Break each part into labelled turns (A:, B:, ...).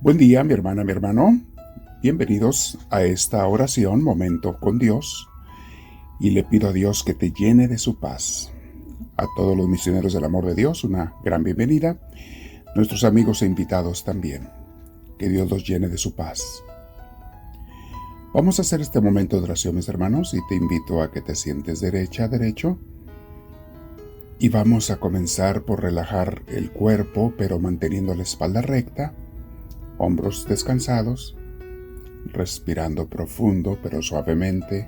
A: Buen día, mi hermana, mi hermano. Bienvenidos a esta oración, Momento con Dios. Y le pido a Dios que te llene de su paz. A todos los misioneros del amor de Dios, una gran bienvenida. Nuestros amigos e invitados también. Que Dios los llene de su paz. Vamos a hacer este momento de oración, mis hermanos, y te invito a que te sientes derecho. Y vamos a comenzar por relajar el cuerpo, pero manteniendo la espalda recta. Hombros descansados, respirando profundo pero suavemente.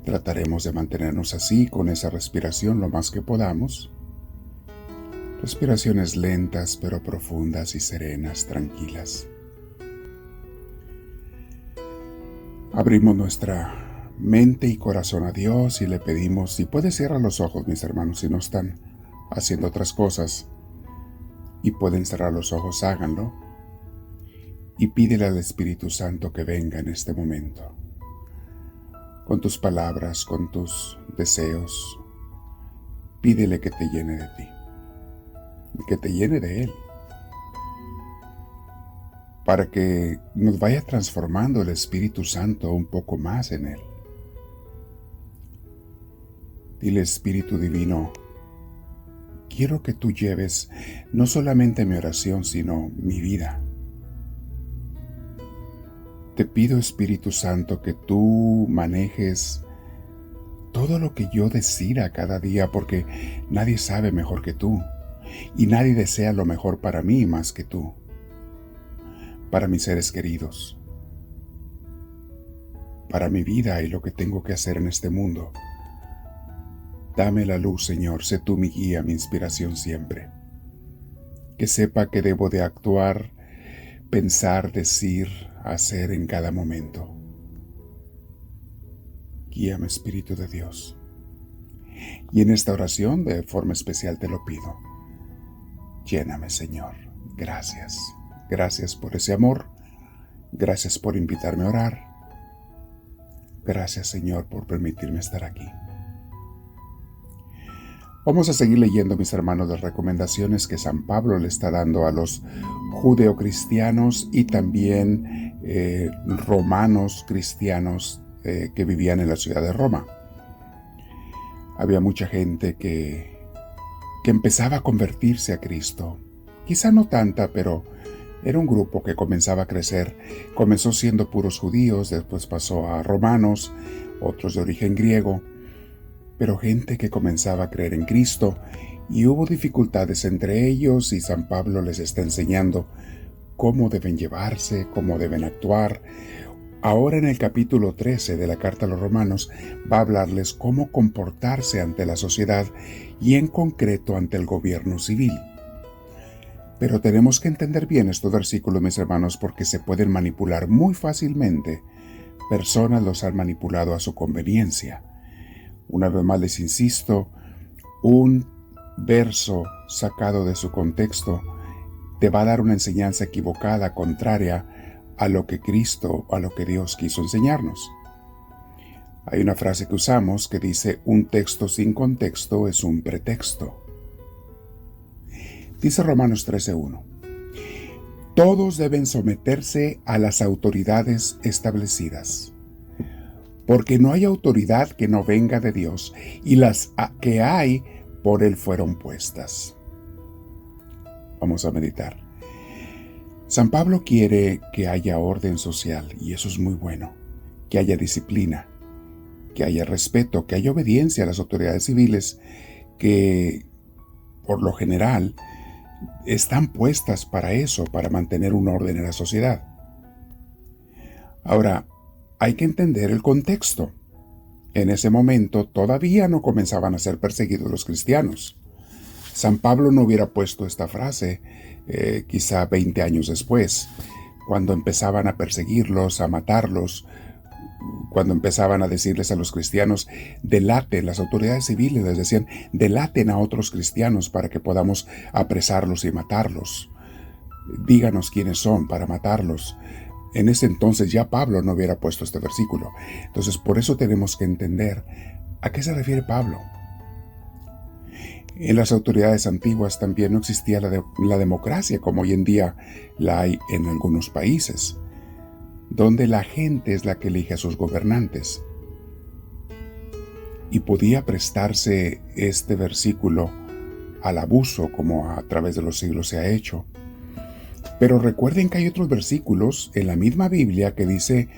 A: Trataremos de mantenernos así con esa respiración lo más que podamos. Respiraciones lentas pero profundas y serenas, tranquilas. Abrimos nuestra mente y corazón a Dios y le pedimos, si puedes cerrar los ojos, mis hermanos, si no están haciendo otras cosas y pueden cerrar los ojos, háganlo. Y pídele al Espíritu Santo que venga en este momento, con tus palabras, con tus deseos. Pídele que te llene de ti, que te llene de Él, para que nos vaya transformando el Espíritu Santo un poco más en Él. Dile, Espíritu Divino, quiero que tú lleves no solamente mi oración, sino mi vida. Te pido, Espíritu Santo, que tú manejes todo lo que yo decida cada día, porque nadie sabe mejor que tú, y nadie desea lo mejor para mí más que tú, para mis seres queridos, para mi vida y lo que tengo que hacer en este mundo. Dame la luz, Señor, sé tú mi guía, mi inspiración siempre. Que sepa que debo de actuar, pensar, decir, hacer en cada momento. Guíame, Espíritu de Dios. Y en esta oración de forma especial te lo pido. Lléname, Señor. Gracias. Gracias por ese amor. Gracias por invitarme a orar. Gracias, Señor, por permitirme estar aquí. Vamos a seguir leyendo, mis hermanos, las recomendaciones que San Pablo le está dando a los judeocristianos y también romanos cristianos que vivían en la ciudad de Roma. Había mucha gente que empezaba a convertirse a Cristo. Quizá no tanta, pero era un grupo que comenzaba a crecer. Comenzó siendo puros judíos, después pasó a romanos, otros de origen griego, pero gente que comenzaba a creer en Cristo, y hubo dificultades entre ellos, y San Pablo les está enseñando cómo deben llevarse, cómo deben actuar. Ahora en el capítulo 13 de la carta a los romanos va a hablarles cómo comportarse ante la sociedad y en concreto ante el gobierno civil. Pero tenemos que entender bien estos versículos, mis hermanos, porque se pueden manipular muy fácilmente. Personas los han manipulado a su conveniencia. Una vez más les insisto, un verso sacado de su contexto te va a dar una enseñanza equivocada, contraria a lo que Cristo, a lo que Dios quiso enseñarnos. Hay una frase que usamos que dice, un texto sin contexto es un pretexto. Dice Romanos 13:1. Todos deben someterse a las autoridades establecidas, porque no hay autoridad que no venga de Dios, y las que hay por Él fueron puestas. Vamos a meditar. San Pablo quiere que haya orden social, y eso es muy bueno, que haya disciplina, que haya respeto, que haya obediencia a las autoridades civiles, que por lo general están puestas para eso, para mantener un orden en la sociedad. Ahora, hay que entender el contexto. En ese momento todavía no comenzaban a ser perseguidos los cristianos. San Pablo no hubiera puesto esta frase quizá 20 años después, cuando empezaban a perseguirlos, a matarlos, cuando empezaban a decirles a los cristianos, delaten, las autoridades civiles les decían, delaten a otros cristianos para que podamos apresarlos y matarlos. Díganos quiénes son para matarlos. En ese entonces ya Pablo no hubiera puesto este versículo. Entonces por eso tenemos que entender a qué se refiere Pablo. En las autoridades antiguas también no existía la democracia como hoy en día la hay en algunos países, donde la gente es la que elige a sus gobernantes. Y podía prestarse este versículo al abuso como a través de los siglos se ha hecho. Pero recuerden que hay otros versículos en la misma Biblia que dice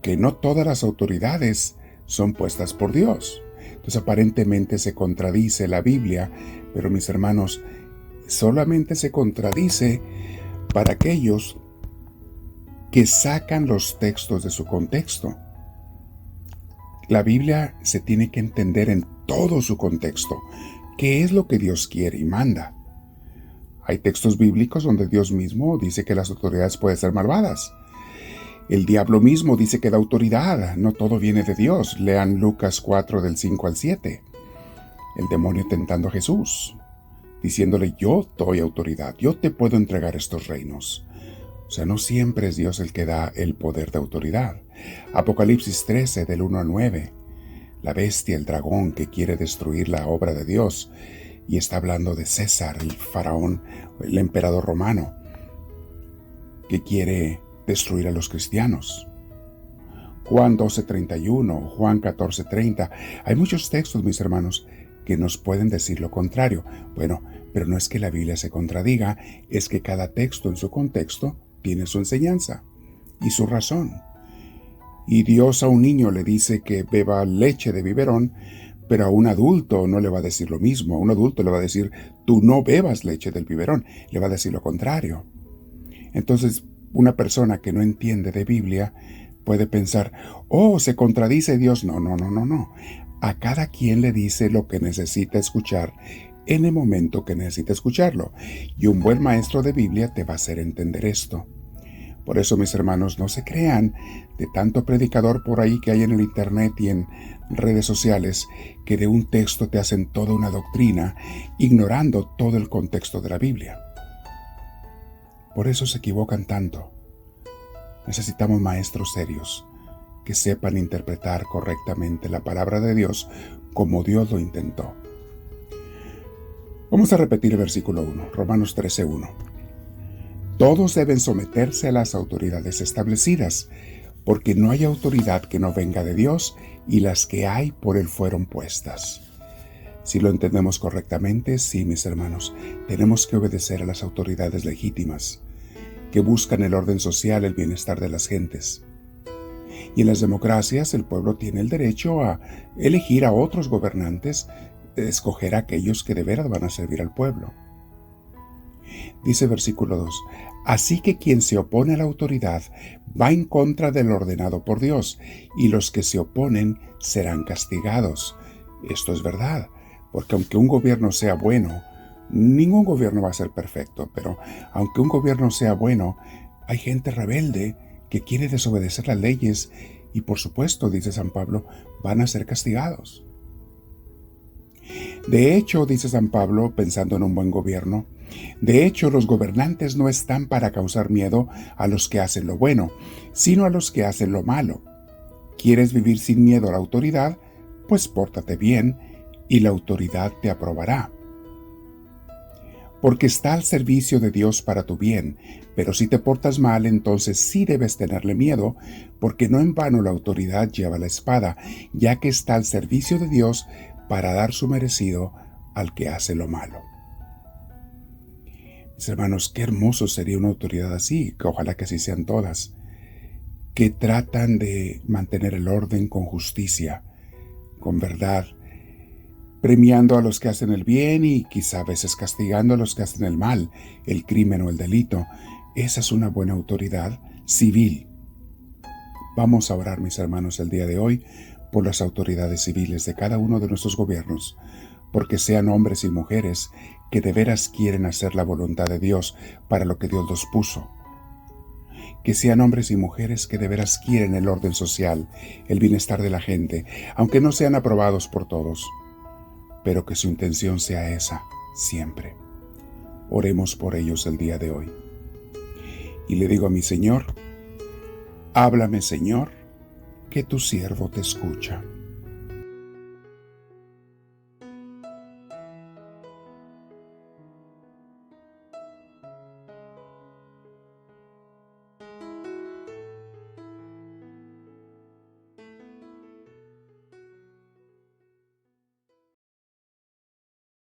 A: que no todas las autoridades son puestas por Dios. Entonces aparentemente se contradice la Biblia, pero mis hermanos, solamente se contradice para aquellos que sacan los textos de su contexto. La Biblia se tiene que entender en todo su contexto. ¿Qué es lo que Dios quiere y manda? Hay textos bíblicos donde Dios mismo dice que las autoridades pueden ser malvadas. El diablo mismo dice que da autoridad, no todo viene de Dios. Lean Lucas 4 del 5 al 7. El demonio tentando a Jesús, diciéndole: yo doy autoridad, yo te puedo entregar estos reinos. O sea, no siempre es Dios el que da el poder de autoridad. Apocalipsis 13 del 1 al 9. La bestia, el dragón que quiere destruir la obra de Dios. Y está hablando de César, el faraón, el emperador romano, que quiere destruir a los cristianos. Juan 12:31, Juan 14:30. Hay muchos textos, mis hermanos, que nos pueden decir lo contrario. Bueno, pero no es que la Biblia se contradiga, es que cada texto en su contexto tiene su enseñanza y su razón. Y Dios a un niño le dice que beba leche de biberón, pero a un adulto no le va a decir lo mismo. A un adulto le va a decir: tú no bebas leche del biberón. Le va a decir lo contrario. Entonces, una persona que no entiende de Biblia puede pensar: oh, se contradice Dios. No. A cada quien le dice lo que necesita escuchar en el momento que necesita escucharlo. Y un buen maestro de Biblia te va a hacer entender esto. Por eso, mis hermanos, no se crean de tanto predicador por ahí que hay en el internet y en redes sociales, que de un texto te hacen toda una doctrina, ignorando todo el contexto de la Biblia. Por eso se equivocan tanto. Necesitamos maestros serios, que sepan interpretar correctamente la palabra de Dios como Dios lo intentó. Vamos a repetir el versículo 1, Romanos 13:1. Todos deben someterse a las autoridades establecidas, porque no hay autoridad que no venga de Dios, y las que hay por Él fueron puestas. Si lo entendemos correctamente, sí, mis hermanos, tenemos que obedecer a las autoridades legítimas, que buscan el orden social, el bienestar de las gentes. Y en las democracias el pueblo tiene el derecho a elegir a otros gobernantes, escoger a aquellos que de veras van a servir al pueblo. Dice versículo 2, así que quien se opone a la autoridad va en contra del ordenado por Dios, y los que se oponen serán castigados. Esto es verdad, porque aunque un gobierno sea bueno, ningún gobierno va a ser perfecto, pero aunque un gobierno sea bueno, hay gente rebelde que quiere desobedecer las leyes y por supuesto, dice San Pablo, van a ser castigados. De hecho, dice San Pablo, pensando en un buen gobierno, de hecho, los gobernantes no están para causar miedo a los que hacen lo bueno, sino a los que hacen lo malo. ¿Quieres vivir sin miedo a la autoridad? Pues pórtate bien y la autoridad te aprobará. Porque está al servicio de Dios para tu bien, pero si te portas mal, entonces sí debes tenerle miedo, porque no en vano la autoridad lleva la espada, ya que está al servicio de Dios para dar su merecido al que hace lo malo. Mis hermanos, qué hermoso sería una autoridad así, que ojalá que así sean todas, que tratan de mantener el orden con justicia, con verdad, premiando a los que hacen el bien y quizá a veces castigando a los que hacen el mal, el crimen o el delito. Esa es una buena autoridad civil. Vamos a orar, mis hermanos, el día de hoy por las autoridades civiles de cada uno de nuestros gobiernos, porque sean hombres y mujeres que de veras quieren hacer la voluntad de Dios para lo que Dios los puso. Que sean hombres y mujeres que de veras quieren el orden social, el bienestar de la gente, aunque no sean aprobados por todos, pero que su intención sea esa, siempre. Oremos por ellos el día de hoy. Y le digo a mi Señor, háblame, Señor, que tu siervo te escucha.